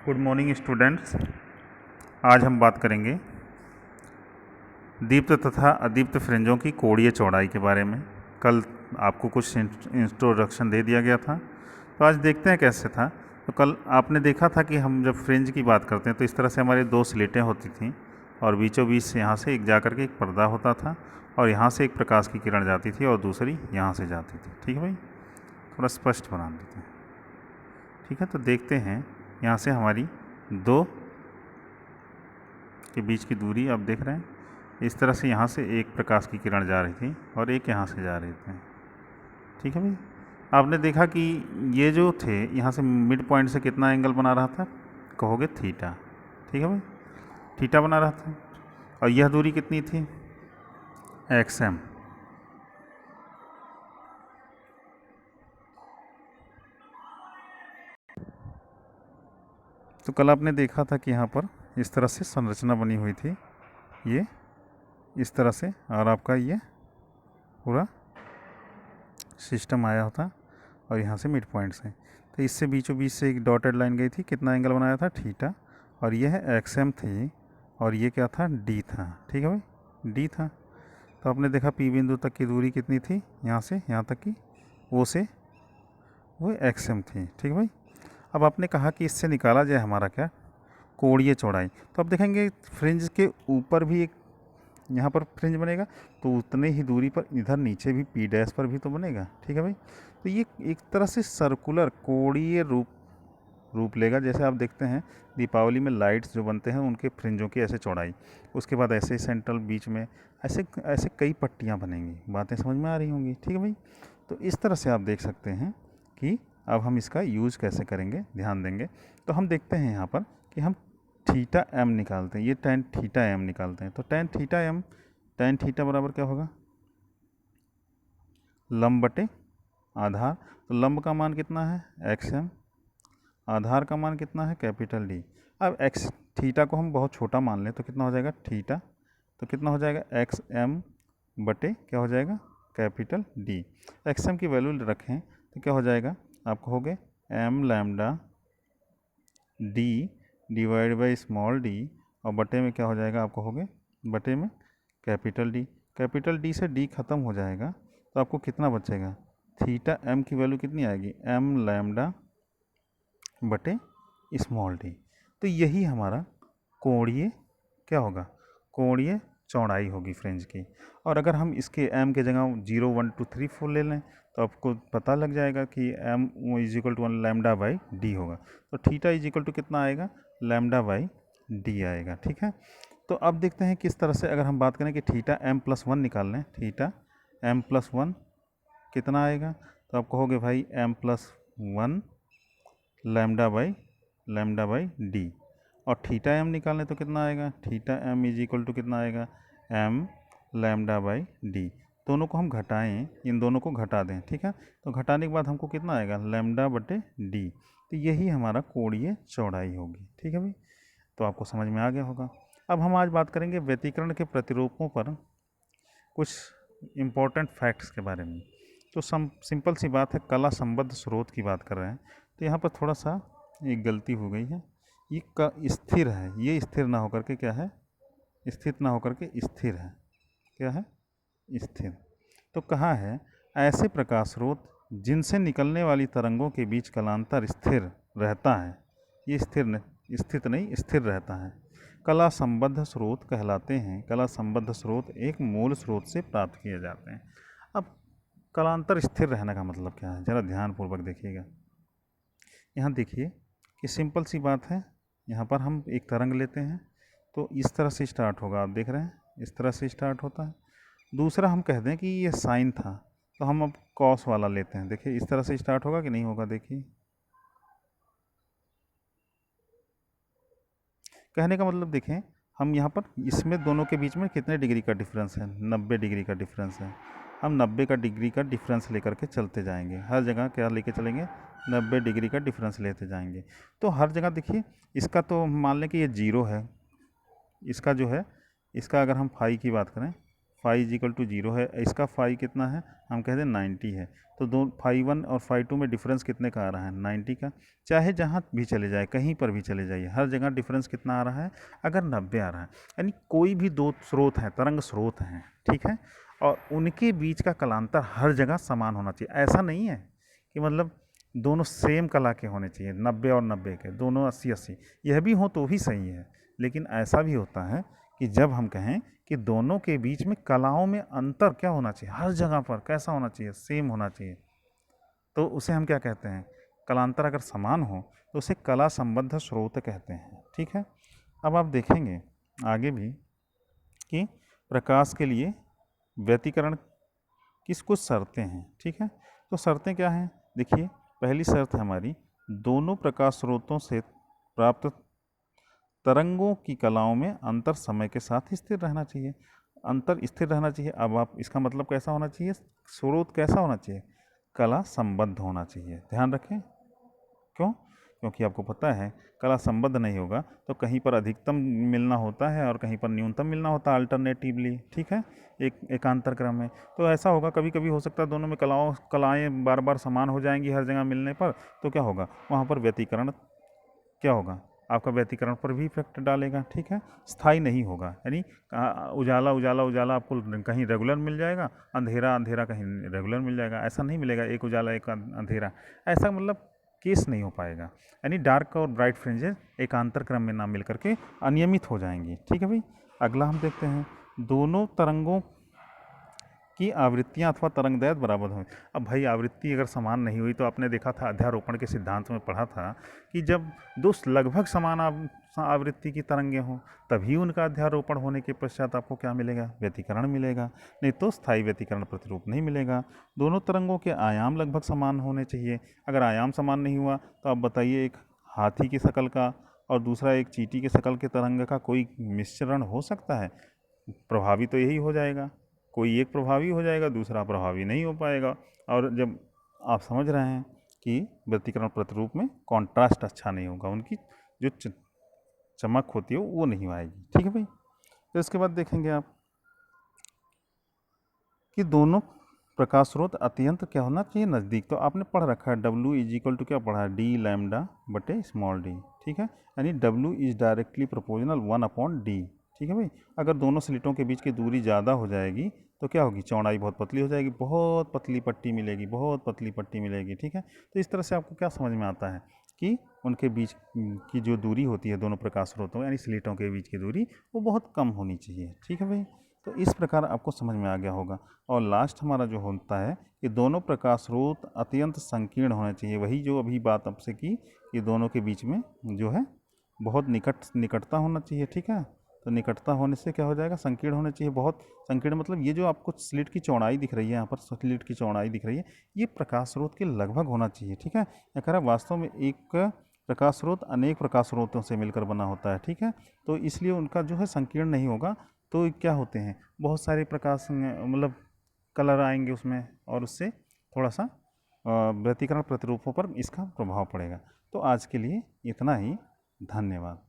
Good morning students. आज हम बात करेंगे दीप्त तथा अदीप्त फ्रिंजों की कोणीय चौड़ाई के बारे में। कल आपको कुछ इंट्रोडक्शन दे दिया गया था, तो आज देखते हैं कैसे था। तो कल आपने देखा था कि हम जब फ्रिंज की बात करते हैं तो इस तरह से हमारे दो स्लेटें होती थीं और बीचों बीच से यहाँ से एक जा कर के एक पर्दा होता था और यहाँ से एक प्रकाश की किरण जाती थी और दूसरी यहाँ से जाती थी। ठीक है भाई, थोड़ा स्पष्ट बना देते हैं। ठीक है, तो देखते हैं यहाँ से हमारी दो के बीच की दूरी आप देख रहे हैं। इस तरह से यहाँ से एक प्रकाश की किरण जा रही थी और एक यहाँ से जा रही थी। ठीक है भाई, आपने देखा कि ये जो थे यहाँ से मिड पॉइंट से कितना एंगल बना रहा था, कहोगे थीटा। ठीक है भाई, थीटा बना रहा था। और यह दूरी कितनी थी, XM। तो कल आपने देखा था कि यहाँ पर इस तरह से संरचना बनी हुई थी, ये इस तरह से, और आपका ये पूरा सिस्टम आया होता और यहाँ से मिड पॉइंट से, तो इससे बीचों बीच से एक डॉटेड लाइन गई थी, कितना एंगल बनाया था, थीटा। और यह XM थी और ये क्या था, D था। ठीक है भाई, D था। तो आपने देखा P बिंदु तक की दूरी कितनी थी, यहाँ से यहाँ तक की, वो से वो XM थी। ठीक है भाई, अब आपने कहा कि इससे निकाला जाए हमारा क्या, कोणीय चौड़ाई। तो अब देखेंगे फ्रिंज के ऊपर भी एक यहाँ पर फ्रिंज बनेगा, तो उतने ही दूरी पर इधर नीचे भी P' पर भी तो बनेगा। ठीक है भाई, तो ये एक तरह से सर्कुलर कोणीय रूप लेगा। जैसे आप देखते हैं दीपावली में लाइट्स जो बनते हैं उनके फ्रिंजों की ऐसे चौड़ाई, उसके बाद ऐसे सेंट्रल बीच में ऐसे ऐसे कई पट्टियाँ बनेंगी। बातें समझ में आ रही होंगी। ठीक है भाई, तो इस तरह से आप देख सकते हैं कि अब हम इसका यूज़ कैसे करेंगे, ध्यान देंगे। तो हम देखते हैं यहाँ पर कि हम थीटा m निकालते हैं, ये tan थीटा m निकालते हैं। तो tan theta m, tan theta बराबर क्या होगा, लंब बटे आधार। तो लंब का मान कितना है, XM, आधार का मान कितना है, कैपिटल D। अब x थीटा को हम बहुत छोटा मान लें तो कितना हो जाएगा थीटा, तो कितना हो जाएगा XM बटे क्या हो जाएगा, कैपिटल D। XM की वैल्यू रखें तो क्या हो जाएगा, आप कहोगे m lambda D divide by small d, और बटे में क्या हो जाएगा, आप कहोगे बटे में कैपिटल D। कैपिटल D से D खत्म हो जाएगा तो आपको कितना बचेगा, थीटा m की वैल्यू कितनी आएगी, m लैम्डा बटे स्मॉल d। तो यही हमारा कोणीय क्या होगा, कोणीय चौड़ाई होगी फ्रिंज की। और अगर हम इसके m के जगह 0 1 2 3 4 ले लें तो आपको पता लग जाएगा कि m is equal to 1 lambda by D होगा। तो थीटा इज इक्वल टू कितना आएगा, लैम्डा बाई डी आएगा। ठीक है, तो अब देखते हैं किस तरह से, अगर हम बात करें कि थीटा m+1 निकाल लें, थीटा m+1 कितना आएगा, तो आप कहोगे भाई m+1 लैम्डा बाई डी। और थीटा m निकालें तो कितना आएगा, theta m is equal to कितना आएगा, m लैम्डा बाई डी। दोनों को हम घटाएं, इन दोनों को घटा दें। ठीक है, तो घटाने के बाद हमको कितना आएगा, लैम्डा बटे डी। तो यही हमारा कोणीय चौड़ाई होगी। ठीक है भाई, तो आपको समझ में आ गया होगा। अब हम आज बात करेंगे व्यतिकरण के प्रतिरूपों पर कुछ इम्पोर्टेंट फैक्ट्स के बारे में। तो सिंपल सी बात है, कला संबद्ध स्रोत की बात कर रहे हैं, तो यहाँ पर थोड़ा सा एक गलती हो गई है। ये स्थिर है, ये स्थिर ना होकर के क्या है, स्थित ना होकर के स्थिर है। क्या है, स्थिर। तो कहा है, ऐसे प्रकाश स्रोत जिनसे निकलने वाली तरंगों के बीच कलांतर स्थिर रहता है, ये स्थित नहीं स्थिर रहता है, कला संबद्ध स्रोत कहलाते हैं। कला संबद्ध स्रोत एक मूल स्रोत से प्राप्त किए जाते हैं। अब कलांतर स्थिर रहने का मतलब क्या है, ज़रा ध्यानपूर्वक देखिएगा। यहाँ देखिए कि सिंपल सी बात है, यहाँ पर हम एक तरंग लेते हैं तो इस तरह से स्टार्ट होगा, आप देख रहे हैं इस तरह से स्टार्ट होता है। दूसरा हम कह दें कि ये साइन था, तो हम अब कॉस वाला लेते हैं। देखिए इस तरह से स्टार्ट होगा कि नहीं होगा, देखिए। कहने का मतलब देखें, हम यहाँ पर इसमें दोनों के बीच में कितने डिग्री का डिफरेंस है, 90 डिग्री का डिफरेंस है। हम 90 का डिग्री का डिफरेंस लेकर के चलते जाएंगे, हर जगह क्या लेके चलेंगे, 90 डिग्री का डिफरेंस लेते जाएंगे। तो हर जगह देखिए, इसका तो मान लें कि ये 0 है, इसका जो है, इसका अगर हम फाई की बात करें, फाई इज इक्वल टू 0 है, इसका फाई कितना है, हम कहते हैं 90 है। तो दो फाई 1 और फाई 2 में डिफरेंस कितने का आ रहा है, 90 का। चाहे जहाँ भी चले जाए, कहीं पर भी चले जाइए, हर जगह डिफरेंस कितना आ रहा है, अगर 90 आ रहा है, यानी कोई भी दो स्रोत हैं, तरंग स्रोत हैं, ठीक है, और उनके बीच का कलांतर हर जगह समान होना चाहिए। ऐसा नहीं है कि मतलब दोनों सेम कला के होने चाहिए, 90 और 90 के, दोनों 80-80, यह भी हो तो भी सही है। लेकिन ऐसा भी होता है कि जब हम कहें कि दोनों के बीच में कलाओं में अंतर क्या होना चाहिए, हर जगह पर कैसा होना चाहिए, सेम होना चाहिए, तो उसे हम क्या कहते हैं, कलांतर अगर समान हो तो उसे कला संबद्ध स्रोत कहते हैं, ठीक है। अब आप देखेंगे आगे भी कि प्रकाश के लिए व्यतिकरण की कुछ शर्तें हैं, ठीक है। तो शर्तें क्या हैं, देखिए पहली शर्त है हमारी, दोनों प्रकाश स्रोतों से प्राप्त तरंगों की कलाओं में अंतर समय के साथ स्थिर रहना चाहिए। अंतर स्थिर रहना चाहिए, अब आप इसका मतलब कैसा होना चाहिए, स्रोत कैसा होना चाहिए, कला संबद्ध होना चाहिए। ध्यान रखें, क्यों, क्योंकि आपको पता है कला संबद्ध नहीं होगा तो कहीं पर अधिकतम मिलना होता है और कहीं पर न्यूनतम मिलना होता है अल्टरनेटिवली, ठीक है, एक एकांतर क्रम में। तो ऐसा होगा, कभी कभी हो सकता है दोनों में कलाएँ बार बार समान हो जाएंगी हर जगह मिलने पर, तो क्या होगा, वहाँ पर व्यतिकरण क्या होगा, आपका व्यतिकरण पर भी इफेक्ट डालेगा, ठीक है, स्थायी नहीं होगा। यानी उजाला उजाला उजाला आपको कहीं रेगुलर मिल जाएगा, अंधेरा अंधेरा कहीं रेगुलर मिल जाएगा, ऐसा नहीं मिलेगा, एक उजाला एक अंधेरा, ऐसा मतलब केस नहीं हो पाएगा। यानी डार्क और ब्राइट फ्रिंजेस एकांतर क्रम में ना मिल करके अनियमित हो जाएंगी, ठीक है भाई। अगला हम देखते हैं, दोनों तरंगों की आवृत्तियाँ अथवा तरंगदैर्घ्य बराबर हों। अब भाई आवृत्ति अगर समान नहीं हुई तो आपने देखा था अध्यारोपण के सिद्धांत में पढ़ा था कि जब दो लगभग समान आवृत्ति की तरंगें हों तभी उनका अध्यारोपण होने के पश्चात आपको क्या मिलेगा, व्यतिकरण मिलेगा, नहीं तो स्थायी व्यतिकरण प्रतिरूप नहीं मिलेगा। दोनों तरंगों के आयाम लगभग समान होने चाहिए। अगर आयाम समान नहीं हुआ तो आप बताइए, एक हाथी की शक्ल का और दूसरा एक चींटी की शक्ल के तरंग का कोई मिश्रण हो सकता है, प्रभावी तो यही हो जाएगा, कोई एक प्रभावी हो जाएगा, दूसरा प्रभावी नहीं हो पाएगा। और जब आप समझ रहे हैं कि व्यतिकरण प्रतिरूप में कॉन्ट्रास्ट अच्छा नहीं होगा, उनकी जो चमक होती है वो नहीं आएगी, ठीक है भाई। तो इसके बाद देखेंगे आप कि दोनों प्रकाश स्रोत अत्यंत क्या होना चाहिए, नज़दीक। तो आपने पढ़ रखा है W इज इक्वल टू क्या पढ़ा है, डी लैम्डा बटे स्मॉल डी, ठीक है, यानी W is directly proportional 1/d, ठीक है भाई। अगर दोनों स्लिटों के बीच की दूरी ज़्यादा हो जाएगी तो क्या होगी, चौड़ाई बहुत पतली हो जाएगी, बहुत पतली पट्टी मिलेगी, बहुत पतली पट्टी मिलेगी, ठीक है। तो इस तरह से आपको क्या समझ में आता है कि उनके बीच की जो दूरी होती है दोनों प्रकाश स्रोतों यानी स्लिटों के बीच की दूरी वो बहुत कम होनी चाहिए, ठीक है भाई। तो इस प्रकार आपको समझ में आ गया होगा। और लास्ट हमारा जो होता है कि दोनों प्रकाश स्रोत अत्यंत संकीर्ण होने चाहिए, वही जो अभी बात आपसे की कि दोनों के बीच में जो है बहुत निकटता होना चाहिए, ठीक है। तो निकटता होने से क्या हो जाएगा, संकीर्ण होने चाहिए, बहुत संकीर्ण मतलब ये जो आपको स्लिट की चौड़ाई दिख रही है, यहाँ पर स्लिट की चौड़ाई दिख रही है, ये प्रकाश स्रोत के लगभग होना चाहिए, ठीक है। या कह रहा वास्तव में एक प्रकाश स्रोत अनेक प्रकाश स्रोतों से मिलकर बना होता है, ठीक है। तो इसलिए उनका जो है संकीर्ण नहीं होगा, तो क्या होते हैं बहुत सारे प्रकाश मतलब कलर आएंगे उसमें और उससे थोड़ा सा व्यतिकरण प्रतिरूपों पर इसका प्रभाव पड़ेगा। तो आज के लिए इतना ही, धन्यवाद।